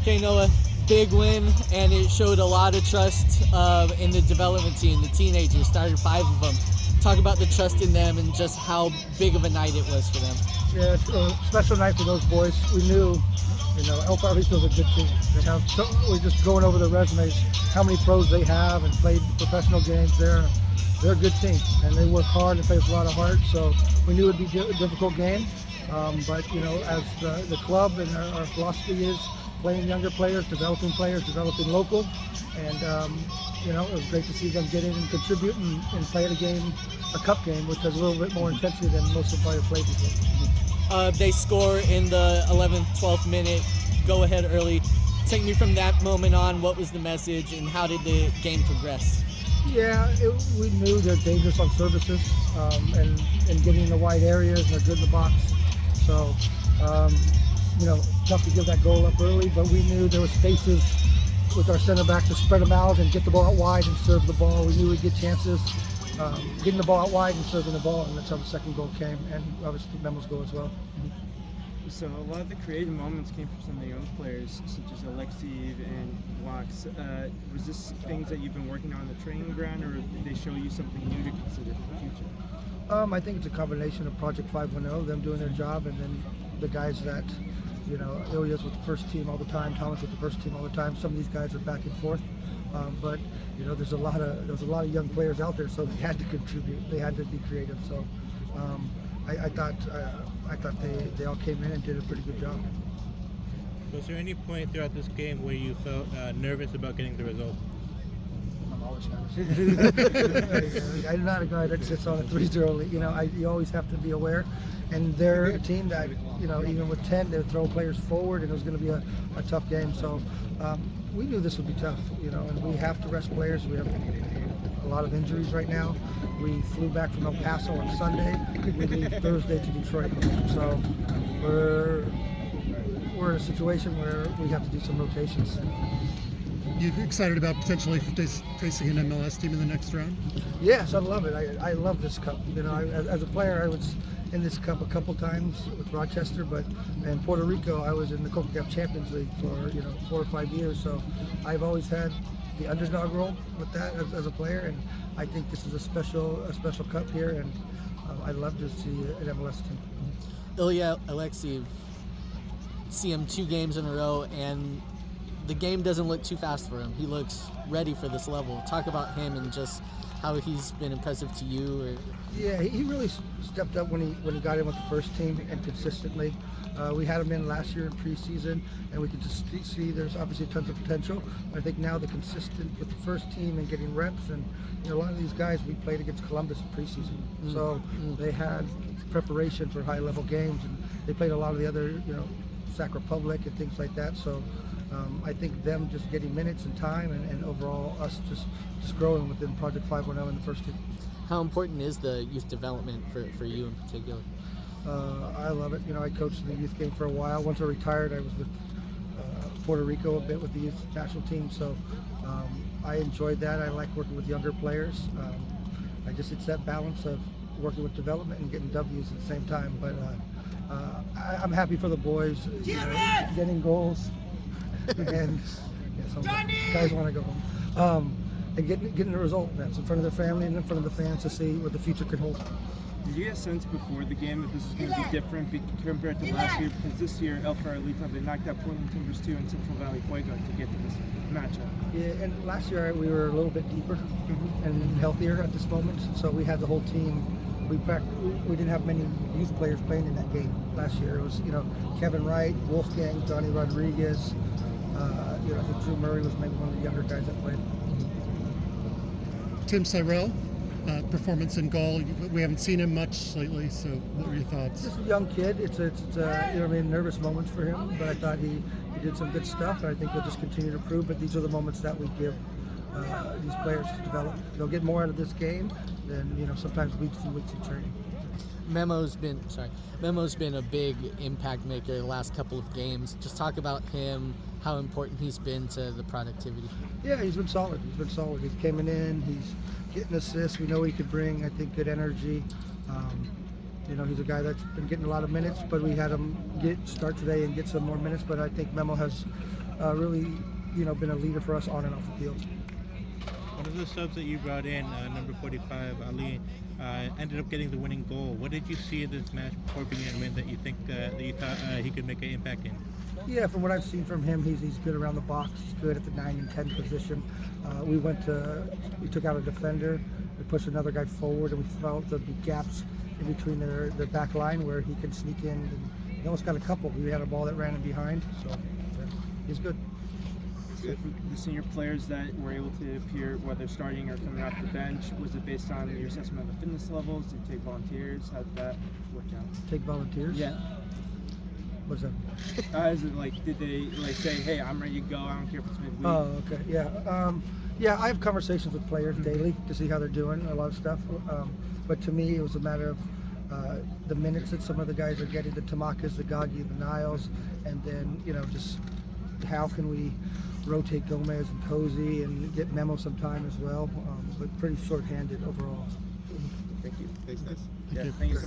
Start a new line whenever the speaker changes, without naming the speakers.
Okay, Noah, big win, and it showed a lot of trust in the development team, the teenagers. Started 5 of them. Talk about the trust in them and just how big of a night it was for them.
Yeah, it's a special night for those boys. We knew, El Farolito's a good team. We're just going over the resumes, how many pros they have and played professional games. They're a good team, and they work hard and play with a lot of heart. So we knew it'd be a difficult game. But as the club and our philosophy is playing younger players, developing local, and it was great to see them get in and contribute and play a cup game, which has a little bit more intensity than most of the players played before.
They score in the 11th, 12th minute, go ahead early. Take me from that moment on. What was the message, and how did the game progress?
Yeah, we knew they're dangerous on services and getting in the wide areas, and they're good in the box. So, tough to give that goal up early, but we knew there were spaces with our center back to spread them out and get the ball out wide and serve the ball. We knew we'd get chances getting the ball out wide and serving the ball, and that's how the second goal came, and obviously Memo's goal as well.
So a lot of the creative moments came from some of the young players, such as Alexei and Wax. Was this things that you've been working on the training ground, or did they show you something new to consider for the future?
I think it's a combination of Project 510, them doing their job, and then the guys that, Ilya's with the first team all the time, Thomas with the first team all the time. Some of these guys are back and forth, but there's a lot of young players out there, so they had to contribute. They had to be creative. So I thought they all came in and did a pretty good job.
Was there any point throughout this game where you felt nervous about getting the result?
I'm always nervous. I'm not a guy that sits on a 3-0. You always have to be aware. And they're a team that, even with 10, they're throwing players forward, and it was going to be a tough game. So we knew this would be tough, and we have to rest players. We have a lot of injuries right now. We flew back from El Paso on Sunday. We leave Thursday to Detroit. So we're in a situation where we have to do some rotations.
You excited about potentially facing an MLS team in the next round?
Yes, I love it. I love this cup. As a player, I was in this cup a couple times with Rochester, but in Puerto Rico, I was in the CONCACAF Champions League for 4 or 5 years. So I've always had the underdog role with that as a player, and I think this is a special cup here, and I'd love to see an MLS team.
Ilya Alexeyev, see him 2 games in a row, and the game doesn't look too fast for him. He looks ready for this level. Talk about him and just how he's been impressive to you.
Yeah, he really stepped up when he got in with the first team, and consistently. We had him in last year in preseason, and we could just see there's obviously tons of potential. I think now the consistent with the first team and getting reps, and a lot of these guys we played against Columbus in preseason, so they had preparation for high-level games, and they played a lot of the other, Sac Republic and things like that. So I think them just getting minutes and time, and overall us just growing within Project 510 in the first team.
How important is the youth development for you in particular?
I love it. I coached the youth game for a while. Once I retired, I was with Puerto Rico a bit with the youth national team, so I enjoyed that. I like working with younger players. It's that balance of working with development and getting W's at the same time. But I'm happy for the boys, getting goals, and some guys want to go home. And getting the result. That's in front of their family and in front of the fans to see what the future can hold.
Did you get a sense before the game that this was going to be different compared to last year? Because this year, El Farolito, they knocked out Portland Timbers 2 and Central Valley Fuego to get to this matchup.
Yeah, and last year we were a little bit deeper and healthier at this moment, so we had the whole team. We didn't have many youth players playing in that game last year. It was, Kevin Wright, Wolfgang, Johnny Rodriguez. I think Drew Murray was maybe one of the younger guys that played.
Tim Cyrell, performance in goal. We haven't seen him much lately, so what were your thoughts?
Just a young kid. It's nervous moments for him, but I thought he did some good stuff, and I think he'll just continue to improve. But these are the moments that we give these players to develop. They'll get more out of this game than sometimes weeks and weeks of training.
Memo's been a big impact maker the last couple of games. Just talk about him, how important he's been to the productivity.
Yeah, he's been solid. He's coming in, he's getting assists. We know he could bring, I think, good energy. You know, he's a guy that's been getting a lot of minutes, but we had him start today and get some more minutes. But I think Memo has really, been a leader for us on and off the field.
One of the subs that you brought in, number 45, Ali, ended up getting the winning goal. What did you see in this match before beginning to win that you think that you thought he could make an impact in?
Yeah, from what I've seen from him, he's good around the box. He's good at the 9 and 10 position. We took out a defender, we pushed another guy forward, and we felt there'd be gaps in between their back line where he could sneak in. And he almost got a couple. We had a ball that ran in behind, so yeah, he's good.
So for the senior players that were able to appear, whether starting or coming off the bench, was it based on your assessment of the fitness levels? Did you take volunteers? How did that work out?
Take volunteers?
Yeah.
What's that?
Is it like, did they say, hey, I'm ready to go, I don't care if it's midweek?
Oh, okay, yeah. Yeah, I have conversations with players daily to see how they're doing, a lot of stuff. But to me, it was a matter of the minutes that some of the guys are getting, the Tamakas, the Gagi, the Niles, and then, just how can we rotate Gomez and Cozy and get Memo some time as well, but pretty short-handed overall.
Thank you.
Thanks, guys.
Thank you so much.